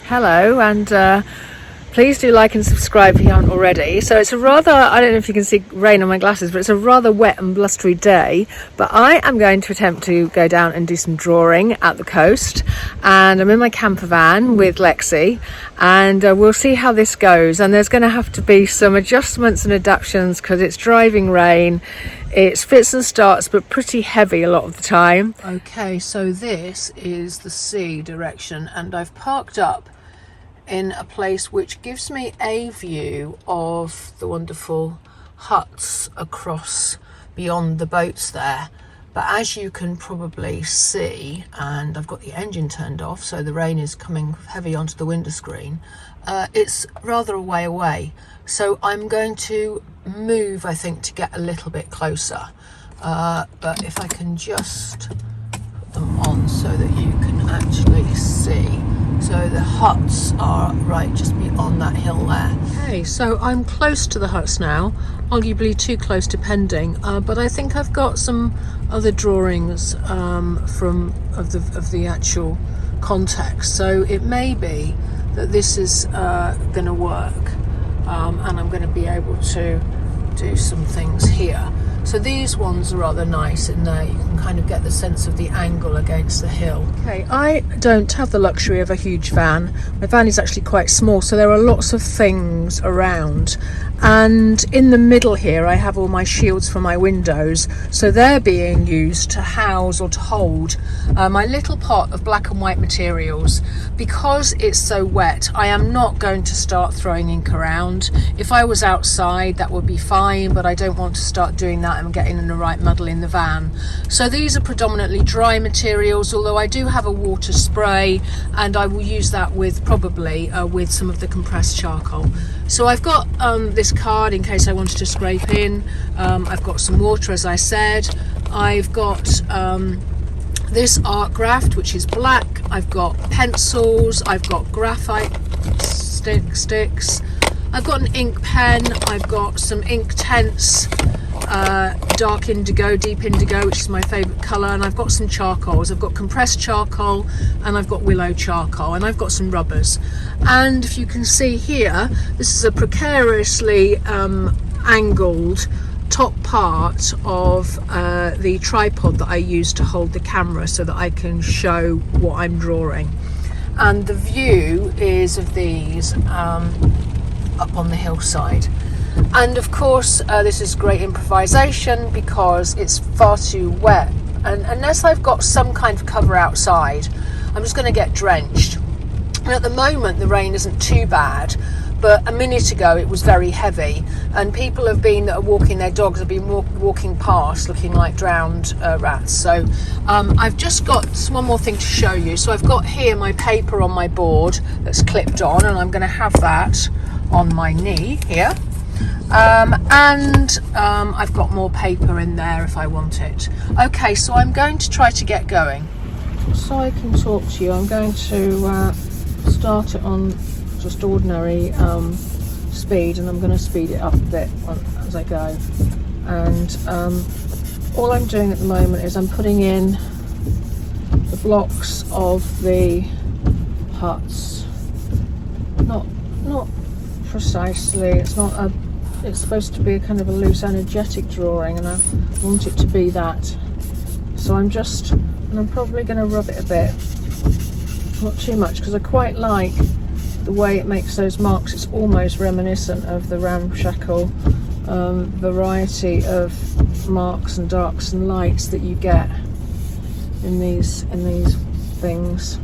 Hello, and please do like and subscribe if you haven't already. So it's a rather, I don't know if you can see rain on my glasses, but it's a rather wet and blustery day. But I am going to attempt to go down and do some drawing at the coast. And I'm in my camper van with Lexi, and we'll see how this goes. And there's going to have to be some adjustments and adaptations because it's driving rain. It's fits and starts, but pretty heavy a lot of the time. Okay, so this is the sea direction, and I've parked up in a place which gives me a view of the wonderful huts across beyond the boats there. But as you can probably see, and I've got the engine turned off so the rain is coming heavy onto the window screen, it's rather a way away. So I'm going to move, I think, to get a little bit closer. But if I can just put them on so that you can actually see. So the huts are right just beyond that hill there. Okay, so I'm close to the huts now, arguably too close depending, but I think I've got some other drawings of the actual context. So it may be that this is going to work, and I'm going to be able to do some things here. So these ones are rather nice in there. You can kind of get the sense of the angle against the hill. Okay, I don't have the luxury of a huge van. My van is actually quite small, so there are lots of things around. And in the middle here, I have all my shields for my windows. So they're being used to house or to hold my little pot of black and white materials. Because it's so wet, I am not going to start throwing ink around. If I was outside, that would be fine, but I don't want to start doing that and getting in the right muddle in the van. So these are predominantly dry materials, although I do have a water spray, and I will use that with probably with some of the compressed charcoal. So I've got this card in case I wanted to scrape in. I've got some water, as I said. I've got this art graft, which is black. I've got pencils. I've got graphite sticks. I've got an ink pen. I've got some ink tents, dark indigo, deep indigo, which is my favourite colour, and I've got some charcoals. I've got compressed charcoal and I've got willow charcoal, and I've got some rubbers. And if you can see here, this is a precariously angled top part of the tripod that I use to hold the camera so that I can show what I'm drawing. And the view is of these up on the hillside. And of course this is great improvisation because it's far too wet, and unless I've got some kind of cover outside, I'm just going to get drenched. And at the moment the rain isn't too bad, but a minute ago it was very heavy, and people that are walking their dogs have been walking past looking like drowned rats. So I've just got one more thing to show you. So I've got here my paper on my board that's clipped on, and I'm going to have that on my knee here. I've got more paper in there if I want it. Okay, so I'm going to try to get going. So I can talk to you, I'm going to start it on just ordinary speed, and I'm going to speed it up a bit as I go. And all I'm doing at the moment is I'm putting in the blocks of the huts. Not precisely, it's supposed to be a kind of a loose energetic drawing, and I want it to be that. So I'm probably going to rub it a bit, not too much, because I quite like the way it makes those marks. It's almost reminiscent of the ramshackle variety of marks and darks and lights that you get in these things.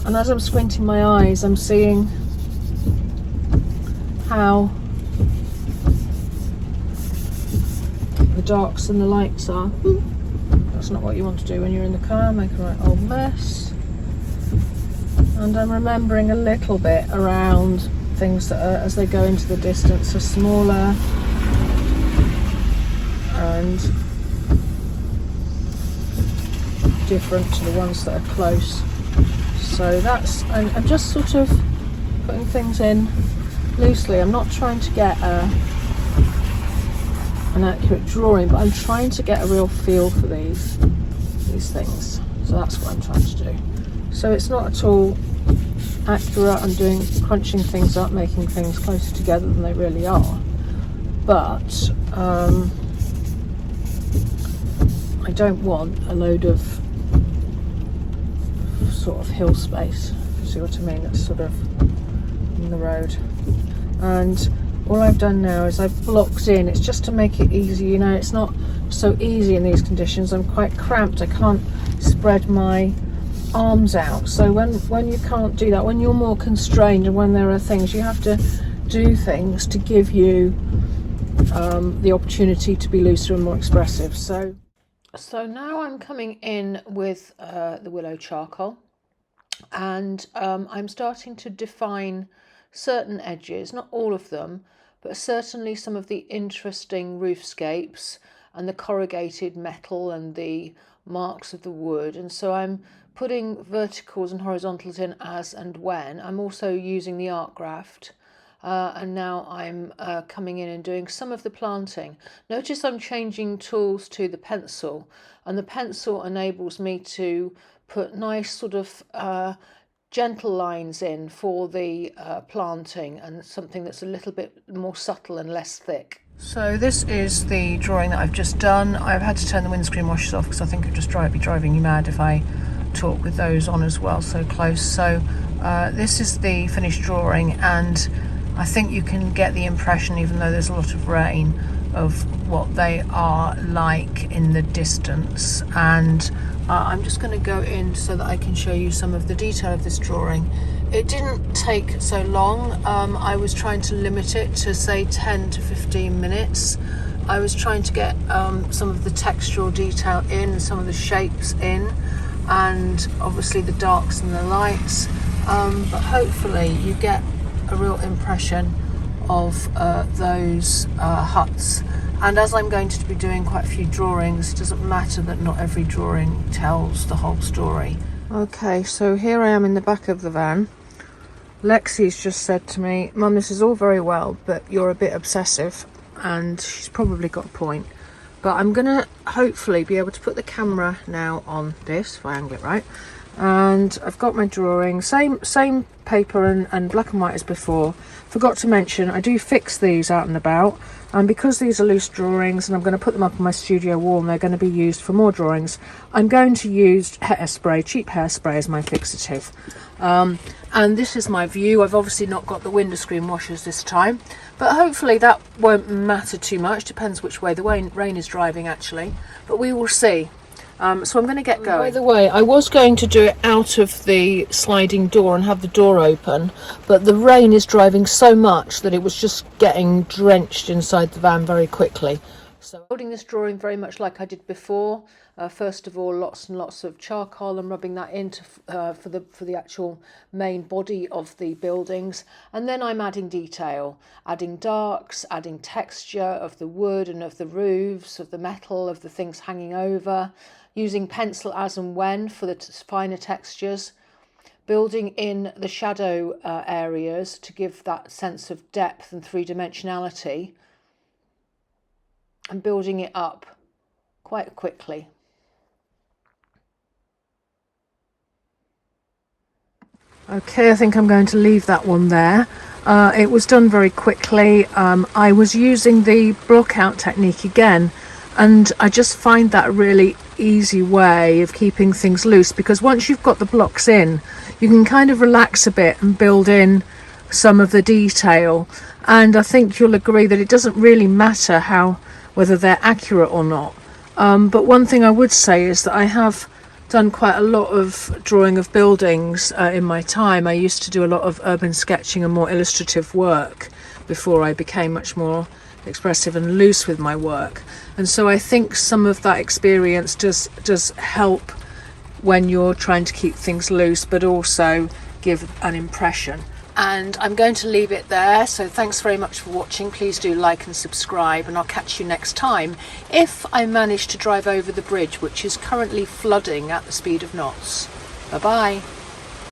And as I'm squinting my eyes, I'm seeing how the darks and the lights are. That's not what you want to do when you're in the car, make a right old mess. And I'm remembering a little bit around things that are, as they go into the distance, are smaller and different to the ones that are close. So I'm just sort of putting things in loosely. I'm not trying to get an accurate drawing, but I'm trying to get a real feel for these things. So that's what I'm trying to do. So it's not at all accurate. I'm crunching things up, making things closer together than they really are. But I don't want a load of sort of hill space. See what I mean? That's sort of in the road. And all I've done now is I've blocked in. It's just to make it easy, you know. It's not so easy in these conditions. I'm quite cramped. I can't spread my arms out. So when you can't do that, when you're more constrained, and when there are things, you have to do things to give you the opportunity to be looser and more expressive. So now I'm coming in with the willow charcoal, and I'm starting to define certain edges, not all of them, but certainly some of the interesting roofscapes and the corrugated metal and the marks of the wood. And so I'm putting verticals and horizontals in as and when. I'm also using the art graft. And now I'm coming in and doing some of the planting. Notice I'm changing tools to the pencil, and the pencil enables me to put nice sort of gentle lines in for the planting, and something that's a little bit more subtle and less thick. So this is the drawing that I've just done. I've had to turn the windscreen washers off because I think it'd just be driving you mad if I talk with those on as well, so close. So this is the finished drawing, and I think you can get the impression, even though there's a lot of rain, of what they are like in the distance. And I'm just going to go in so that I can show you some of the detail of this drawing. It didn't take so long. I was trying to limit it to say 10 to 15 minutes. I was trying to get some of the textural detail in, some of the shapes in, and obviously the darks and the lights. But hopefully you get a real impression of those huts. And as I'm going to be doing quite a few drawings, it doesn't matter that not every drawing tells the whole story. Okay, so here I am in the back of the van. Lexi's just said to me, "Mum, this is all very well, but you're a bit obsessive," and she's probably got a point. But I'm gonna hopefully be able to put the camera now on this, if I angle it right. And I've got my drawing, same paper and black and white as before. Forgot to mention, I do fix these out and about, and because these are loose drawings and I'm going to put them up on my studio wall and they're going to be used for more drawings, I'm going to use hairspray, cheap hairspray, as my fixative. And this is my view. I've obviously not got the window screen washers this time, but hopefully that won't matter too much. Depends which way the rain is driving, actually, but we will see. So I'm going to get going. By the way, I was going to do it out of the sliding door and have the door open, but the rain is driving so much that it was just getting drenched inside the van very quickly. So holding this drawing very much like I did before. First of all, lots and lots of charcoal and rubbing that into for the actual main body of the buildings, and then I'm adding detail, adding darks, adding texture of the wood and of the roofs, of the metal, of the things hanging over, using pencil as and when for the finer textures, building in the shadow areas to give that sense of depth and three-dimensionality, and building it up quite quickly. Okay, I think I'm going to leave that one there. It was done very quickly. I was using the block out technique again, and I just find that a really easy way of keeping things loose, because once you've got the blocks in, you can kind of relax a bit and build in some of the detail. And I think you'll agree that it doesn't really matter whether they're accurate or not. But one thing I would say is that I have done quite a lot of drawing of buildings in my time. I used to do a lot of urban sketching and more illustrative work before I became much more expressive and loose with my work. And so I think some of that experience does help when you're trying to keep things loose, but also give an impression. And I'm going to leave it there. So thanks very much for watching. Please do like and subscribe, and I'll catch you next time if I manage to drive over the bridge, which is currently flooding at the speed of knots. Bye bye.